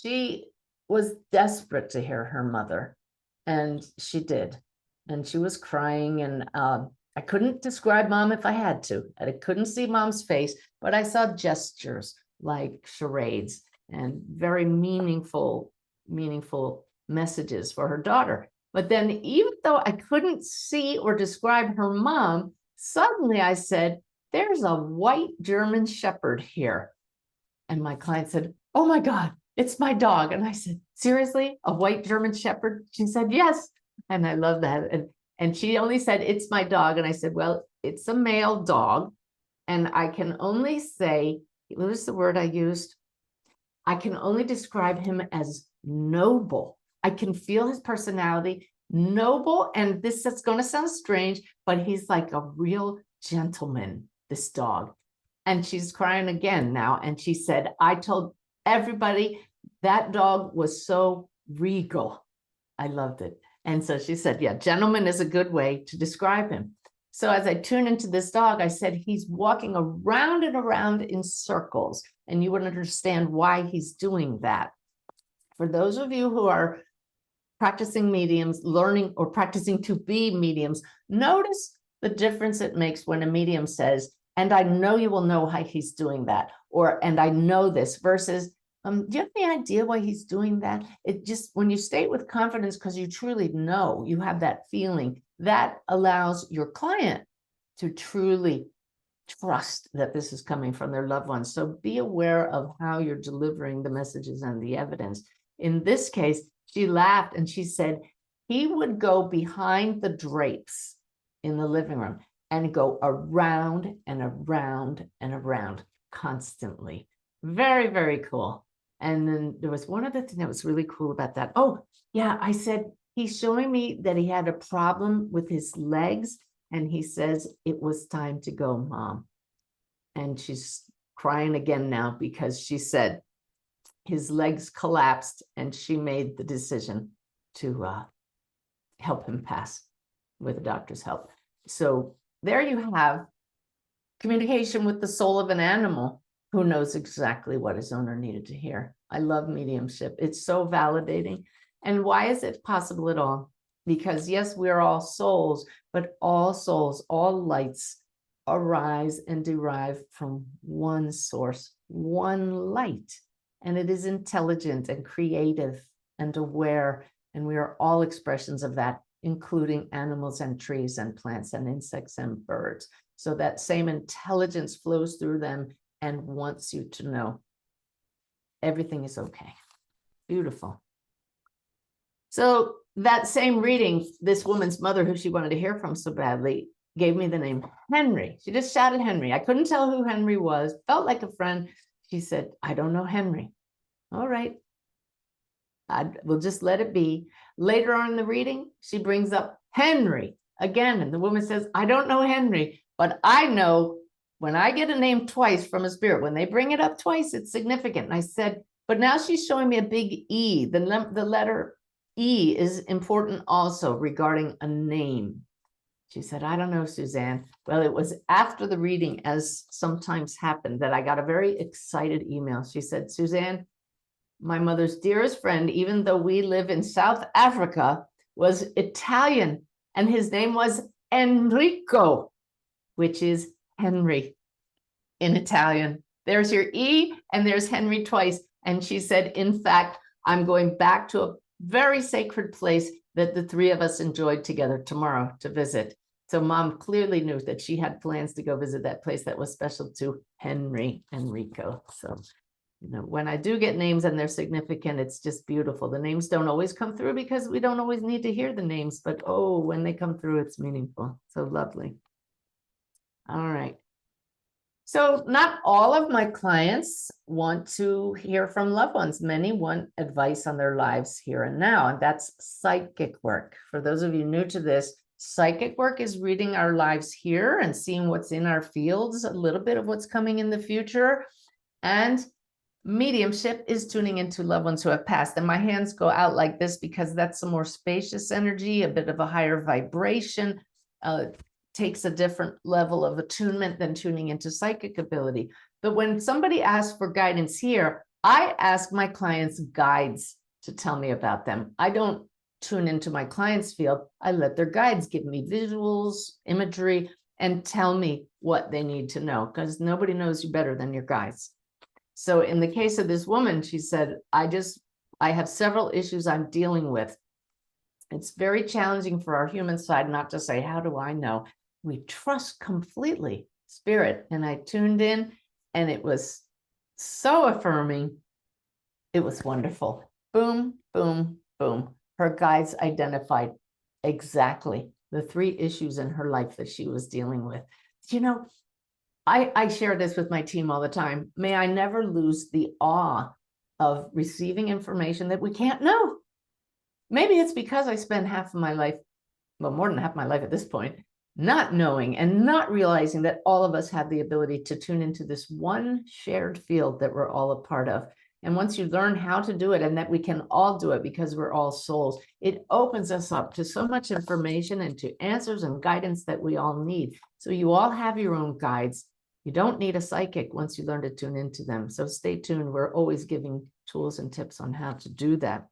She was desperate to hear her mother, and she did. And she was crying, and I couldn't describe mom if I had to. I couldn't see mom's face, but I saw gestures like charades and very meaningful messages for her daughter. But then, even though I couldn't see or describe her mom, suddenly I said, "There's a white German Shepherd here." And my client said, "Oh my God, it's my dog." And I said, "Seriously, a white German Shepherd?" She said, "Yes." And I love that. And she only said, "It's my dog." And I said, "Well, it's a male dog. And I can only say," what was the word I used? "I can only describe him as noble. I can feel his personality, noble." And this is going to sound strange, but he's like a real gentleman, this dog. And she's crying again now. And she said, "I told everybody that dog was so regal." I loved it. And so she said, yeah, gentleman is a good way to describe him. So as I tune into this dog, I said, he's walking around and around in circles, and you would understand why he's doing that. For those of you who are practicing mediums, learning or practicing to be mediums, notice the difference it makes when a medium says, "And I know you will know how he's doing that," or "and I know this," versus, "Do you have any idea why he's doing that?" It just, when you state with confidence because you truly know, you have that feeling, that allows your client to truly trust that this is coming from their loved ones. So be aware of how you're delivering the messages and the evidence. In this case, she laughed and she said he would go behind the drapes in the living room and go around and around and around constantly. Very, very cool. And then there was one other thing that was really cool about that. Oh, yeah, I said, he's showing me that he had a problem with his legs. And he says, "It was time to go, Mom." And she's crying again now because she said his legs collapsed and she made the decision to help him pass with the doctor's help. So there you have communication with the soul of an animal who knows exactly what his owner needed to hear. I love mediumship. It's so validating. And why is it possible at all? Because yes, we're all souls, but all souls, all lights arise and derive from one source, one light. And it is intelligent and creative and aware. And we are all expressions of that, including animals and trees and plants and insects and birds. So that same intelligence flows through them and wants you to know everything is okay. Beautiful. So that same reading, this woman's mother, who she wanted to hear from so badly, gave me the name Henry. She just shouted Henry. I couldn't tell who Henry was, felt like a friend. She said, "I don't know Henry." All right. We'll just let it be. Later on in the reading, she brings up Henry again. And the woman says, "I don't know Henry, but I know when I get a name twice from a spirit, when they bring it up twice, it's significant." And I said, but now she's showing me a big E. The letter E is important also regarding a name. She said, "I don't know, Suzanne." Well, it was after the reading, as sometimes happened, that I got a very excited email. She said, "Suzanne, my mother's dearest friend, even though we live in South Africa, was Italian, and his name was Enrico, which is Henry in Italian. There's your E, and there's Henry twice." And she said, "In fact, I'm going back to a very sacred place that the three of us enjoyed together tomorrow to visit." So Mom clearly knew that she had plans to go visit that place that was special to Enrico. So, you know, when I do get names and they're significant, it's just beautiful. The names don't always come through because we don't always need to hear the names, but oh, when they come through, it's meaningful. So lovely. All right. So not all of my clients want to hear from loved ones. Many want advice on their lives here and now, and that's psychic work. For those of you new to this, psychic work is reading our lives here and seeing what's in our fields, a little bit of what's coming in the future. And mediumship is tuning into loved ones who have passed. And my hands go out like this because that's a more spacious energy, a bit of a higher vibration, takes a different level of attunement than tuning into psychic ability. But when somebody asks for guidance here, I ask my clients' guides to tell me about them. I don't tune into my clients' field. I let their guides give me visuals, imagery, and tell me what they need to know, because nobody knows you better than your guides. So in the case of this woman, she said, I have several issues I'm dealing with. It's very challenging for our human side not to say, how do I know? We trust completely spirit. And I tuned in, and it was so affirming. It was wonderful. Boom, boom, boom. Her guides identified exactly the 3 issues in her life that she was dealing with. You know, I share this with my team all the time. May I never lose the awe of receiving information that we can't know. Maybe it's because I spend half of my life, well, more than half my life at this point, not knowing and not realizing that all of us have the ability to tune into this one shared field that we're all a part of. And once you learn how to do it, and that we can all do it because we're all souls, it opens us up to so much information and to answers and guidance that we all need. So you all have your own guides. You don't need a psychic once you learn to tune into them. So stay tuned. We're always giving tools and tips on how to do that.